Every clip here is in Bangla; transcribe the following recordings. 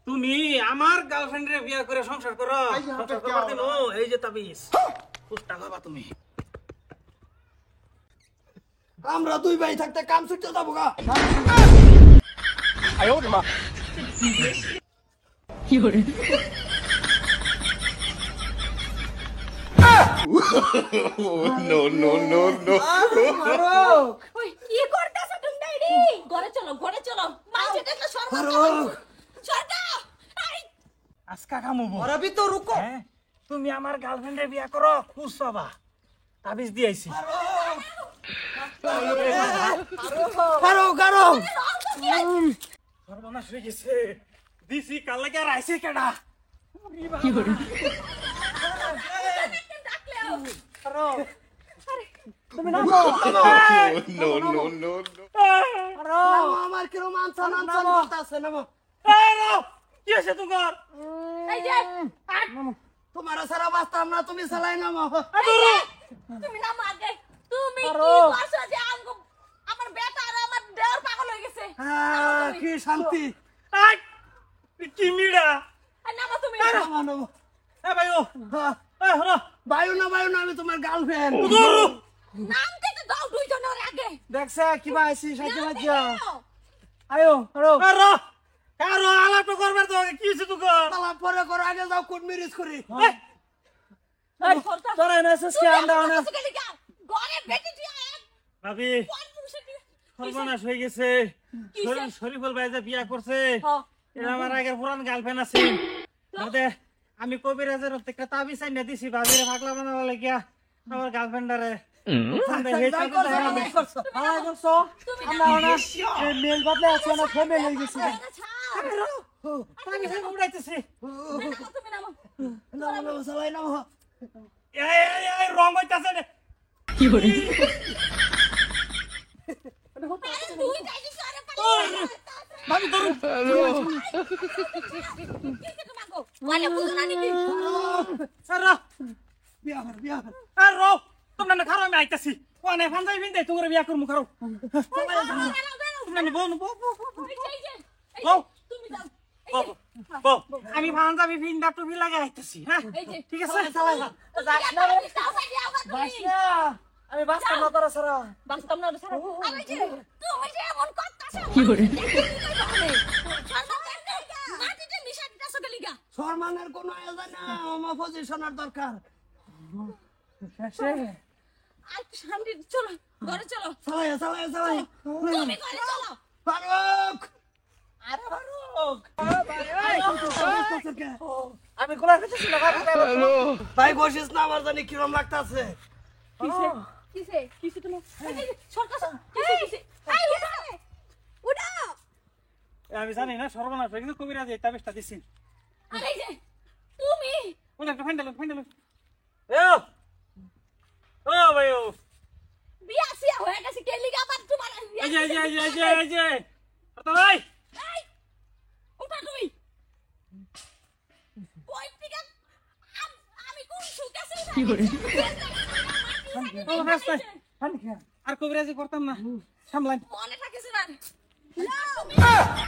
তুমি আমার গার্লফ্রেন্ডের বিয়ে করে সংসার করো। সংসার করবার দিন এই যে তাবিজ পুষ্টা খাবা তুমি। আমরা দুই ভাই থাকতে কাম ছুটতে যাবো গা। ওই কি করতেছ তুমি ডাইরি? ঘরে চলো মাঝে দেখলে সরকার সরকার আই আজকা কামুবো। ওরা ভি তো রুকো। হ্যাঁ তুমি আমার গার্লফ্রেন্ডের বিয়ে করো খুশ পাবা। তাবিজ দিয়েছি। কারো সর্বনাশ হয়ে গেছে। দিছি কাল লাগে আর আইছে কেডা? তুমি নামো। আমার কিরম আনসান করতেছে নামো। কি আছে তোমার? এই যে তোমার সারা বাস্তাম না, তুমি চালাই নামো। তুমি নাম আগে তুমি কি করছো যে আমার বেটা আর আমার দেওর পাগল হয়ে গেছে। কি শান্তি। কি মিড়া? নামো তুমি নামো নামো। এ ভাইও হলো বায়ু না আমি তোমার গার্লফ্রেন্ড। নাম দিতে দাও দুইজনের আগে। দেখছে কিবা আইছি সাথে বাজ্জা। আয়ো রো কারো আলাপ করবার তো কি হইছে তোকে? তালা পরে করো, আগে যাও কোট মেরিজ করি। তোরা মেসেজ কে আন্ডা না। ঘরে বেটি দিয়া ভাবি কোন পুরুষে সর্বনাশ হয়ে গেছে। শরীফুল ভাই যে বিয়া করছে এটা আমার আগের পুরান গার্লফ্রেন্ড আছে। আমি কবিরাজের একটা তাবিজ আইনা দিছি ভাবিরে পাগলা বানাবার লাগিয়া আমার গার্লফ্রেন্ডারে। মেল বদলে আছে না, ফেমেল হয়ে গেছে। উড়াইতেছে তুমি নামো নামো সবাই নামো। রং হইতাছে রে। তুই যাইছিস আরে ভাবি ধরুন মানে বুঝো না নাকি বিয়া তোমরা না খারো আমি আইতাছি। ওনে ফান্দাই বিন্দাই তোমরা বিয়া করমু খারো। তোমরা নি বল তুমি যাও আমি ফান্দাবি বিন্দা টুপি লাগা আইতাছি। হ্যাঁ ঠিক আছে আমি বাস্তাম না তোরা সারা। বাস্তব না সারা আরে যে তুমি যে এমন করতাছো কি করে মাটিতে মিশা দিতাছো গলিগা সম্মানের কোনো আয়োজন না, আমার পজিশনের দরকার। আর শান্তি চলো ঘরে চলো চালাই তুমি ঘরে চলো ফারুক। আরে বারুক আমি গোলা খেতেছি না ভাই, বসিস না, আমার জানি কিরম লাগতাছে। কিসে তুমি সরকার কিসে এই উঠা আমি জানি না সর্বনাশ হয়ে গেছে। কবিরাজ এই তাবিজটা দিছি। আরে যে তুমি ওটা একটা ফাইন্ডাল ও ভাইও বিয়া সিয়া হয়ে গেছে কে লিগা আবার তোমার এই যে তো ভাই এই উঠা তুমি কই থেকে আমি কোন সুখে আছি কি করে ও রাস্তা আর কবিরাজি করতাম না, সামলাই মনে থাকিস না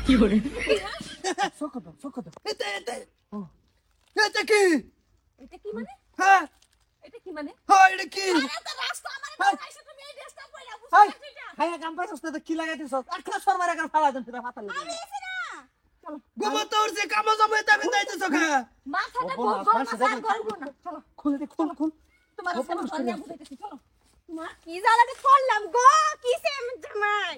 কি করে সকত এতে কি এটা কি মানে হ্যাঁ এটা কি মানে এটা কি আরে তো রাস্তা আমার বানাইছে তুমি এই ড্রেসটা পরে বুঝছ হাই এটা হাই কাম পাইছস না, কি লাগাইতেছ? আটলা সরমারে কার ফালা দেন তোরা ফাতা লাগে। আরে এসে না গোবর তোর যে কাম জমে তা বিন্দাইতেছ কা। মাথাটা গরম মাথা গরম না চলো খুল তোমার সাথে ধনিয়া বুঝাইতেছি চলো তোমার কি জ্বালাতে করলাম গো কিসে জামাই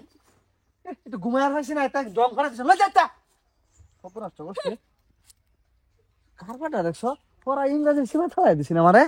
এটা ঘুমায়ার হইছে না, এটা জং করাইতেছ লই যাতা। খবর আসছে কারবাটা দেখছ, পড়া ইংরেজি সিমা থালাই দিছিনা আমারে।